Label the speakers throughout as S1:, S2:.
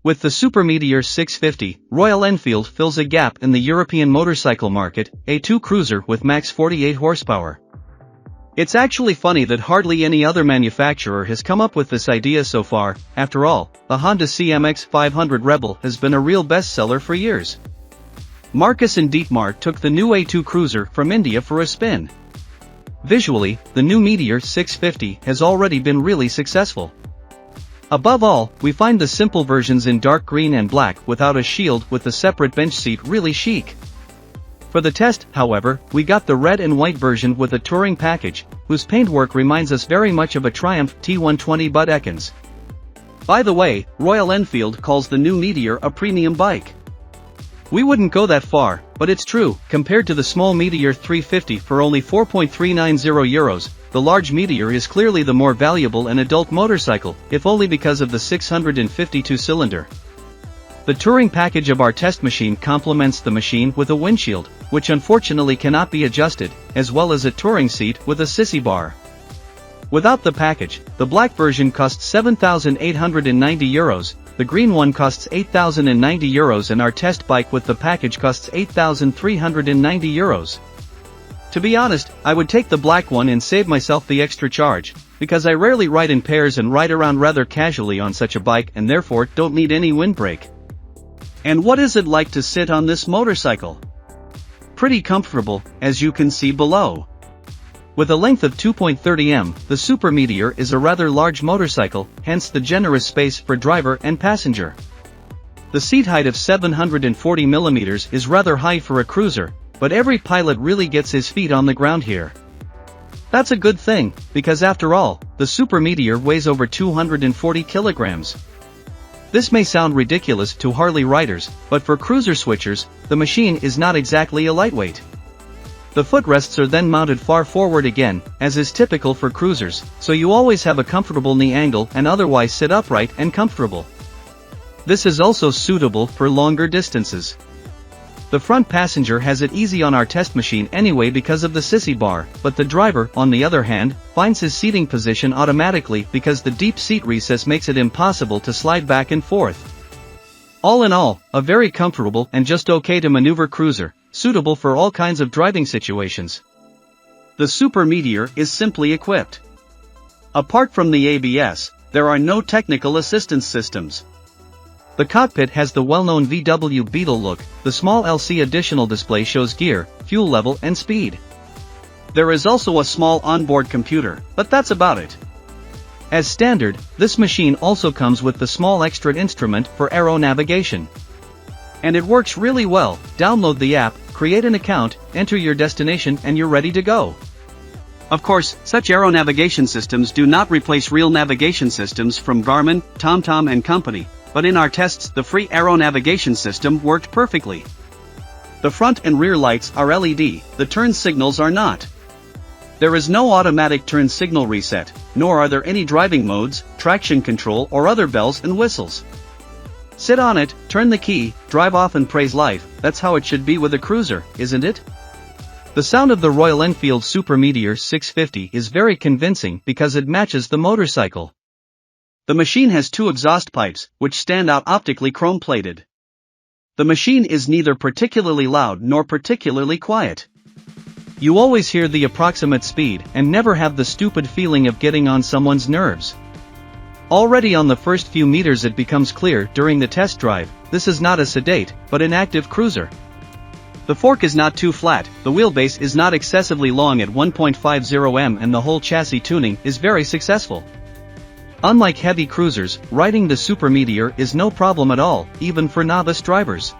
S1: With the Super Meteor 650, Royal Enfield fills a gap in the European motorcycle market, a 2 cruiser with max 48 horsepower. It's actually funny that hardly any other manufacturer has come up with this idea so far. After all, the Honda CMX 500 Rebel has been a real bestseller for years. Marcus and Dietmar took the new A2 cruiser from India for a spin. Visually, the new Meteor 650 has already been really successful. Above all, we find the simple versions in dark green and black without a shield with the separate bench seat really chic. For the test, however, we got the red and white version with a touring package, whose paintwork reminds us very much of a Triumph T120 Bud Ekins. By the way, Royal Enfield calls the new Meteor a premium bike. We wouldn't go that far, but it's true. Compared to the small Meteor 350 for only €4.390, the large Meteor is clearly the more valuable and adult motorcycle, if only because of the 652-cylinder. The touring package of our test machine complements the machine with a windshield, which unfortunately cannot be adjusted, as well as a touring seat with a sissy bar. Without the package, the black version costs €7,890, the green one costs €8,090 and our test bike with the package costs €8,390. To be honest, I would take the black one and save myself the extra charge, because I rarely ride in pairs and ride around rather casually on such a bike and therefore don't need any windbreak. And what is it like to sit on this motorcycle? Pretty comfortable, as you can see below. With a length of 2.30 m, the Super Meteor is a rather large motorcycle, hence the generous space for driver and passenger. The seat height of 740 mm is rather high for a cruiser, but every pilot really gets his feet on the ground here. That's a good thing, because after all, the Super Meteor weighs over 240 kilograms. This may sound ridiculous to Harley riders, but for cruiser switchers, the machine is not exactly a lightweight. The footrests are then mounted far forward again, as is typical for cruisers, so you always have a comfortable knee angle and otherwise sit upright and comfortable. This is also suitable for longer distances. The front passenger has it easy on our test machine anyway because of the sissy bar, but the driver, on the other hand, finds his seating position automatically because the deep seat recess makes it impossible to slide back and forth. All in all, a very comfortable and just okay to maneuver cruiser, suitable for all kinds of driving situations. The Super Meteor is simply equipped. Apart from the ABS, there are no technical assistance systems. The cockpit has the well-known VW Beetle look, the small LC additional display shows gear, fuel level and speed. There is also a small onboard computer, but that's about it. As standard, this machine also comes with the small extra instrument for aero navigation. And it works really well. Download the app, create an account, enter your destination and you're ready to go. Of course, such aero navigation systems do not replace real navigation systems from Garmin, TomTom and company. But in our tests the free aero navigation system worked perfectly. The front and rear lights are LED, the turn signals are not. There is no automatic turn signal reset, nor are there any driving modes, traction control or other bells and whistles. Sit on it, turn the key, drive off and praise life. That's how it should be with a cruiser, isn't it? The sound of the Royal Enfield Super Meteor 650 is very convincing because it matches the motorcycle. The machine has 2 exhaust pipes, which stand out optically chrome-plated. The machine is neither particularly loud nor particularly quiet. You always hear the approximate speed and never have the stupid feeling of getting on someone's nerves. Already on the first few meters it becomes clear during the test drive, this is not a sedate, but an active cruiser. The fork is not too flat, the wheelbase is not excessively long at 1.50 m and the whole chassis tuning is very successful. Unlike heavy cruisers, riding the Super Meteor is no problem at all, even for novice drivers.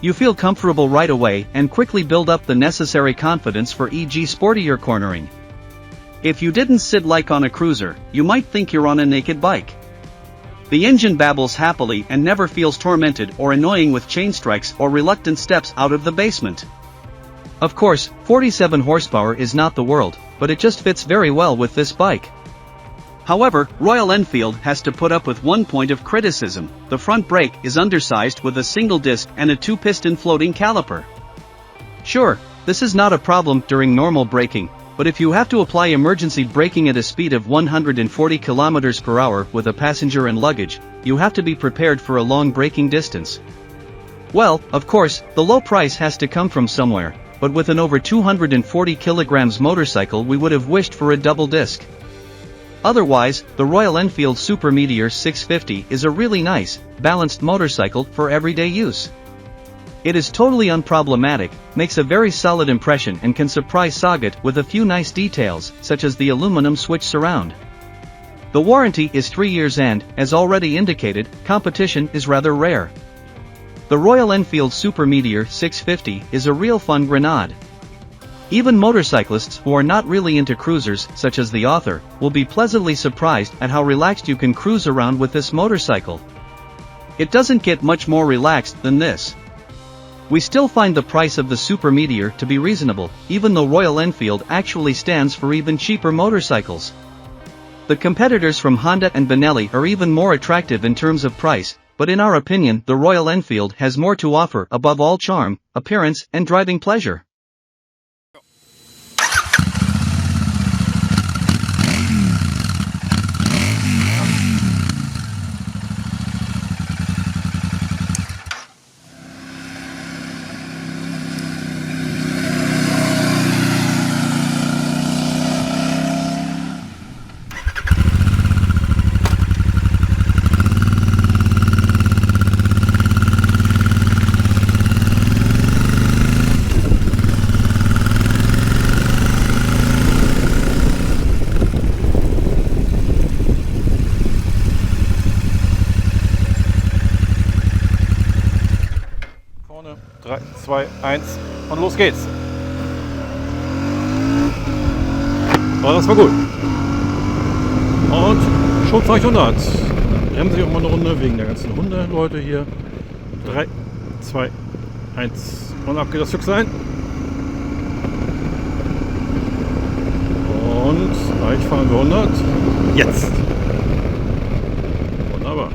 S1: You feel comfortable right away and quickly build up the necessary confidence for e.g. sportier cornering. If you didn't sit like on a cruiser, you might think you're on a naked bike. The engine babbles happily and never feels tormented or annoying with chain strikes or reluctant steps out of the basement. Of course, 47 horsepower is not the world, but it just fits very well with this bike. However, Royal Enfield has to put up with one point of criticism: the front brake is undersized with a single disc and a 2-piston floating caliper. Sure, this is not a problem during normal braking, But if you have to apply emergency braking at a speed of 140 km per hour with a passenger and luggage, you have to be prepared for a long braking distance. Well, of course, the low price has to come from somewhere, but with an over 240 kg motorcycle we would have wished for a double disc. Otherwise, the Royal Enfield Super Meteor 650 is a really nice, balanced motorcycle for everyday use. It is totally unproblematic, makes a very solid impression and can surprise Sagat with a few nice details, such as the aluminum switch surround. The warranty is 3 years and, as already indicated, competition is rather rare. The Royal Enfield Super Meteor 650 is a real fun grenade. Even motorcyclists who are not really into cruisers, such as the author, will be pleasantly surprised at how relaxed you can cruise around with this motorcycle. It doesn't get much more relaxed than this. We still find the price of the Super Meteor to be reasonable, even though Royal Enfield actually stands for even cheaper motorcycles. The competitors from Honda and Benelli are even more attractive in terms of price, but in our opinion the Royal Enfield has more to offer above all charm, appearance and driving pleasure.
S2: Vorne, 3, 2, 1 und los geht's. Oh, das war gut. Und Schubzeug 100. Bremse ich auch mal eine Runde wegen der ganzen Hundeleute hier. 3, 2, 1 und ab geht das Stücklein. Und gleich fahren wir 100. Jetzt! Wunderbar.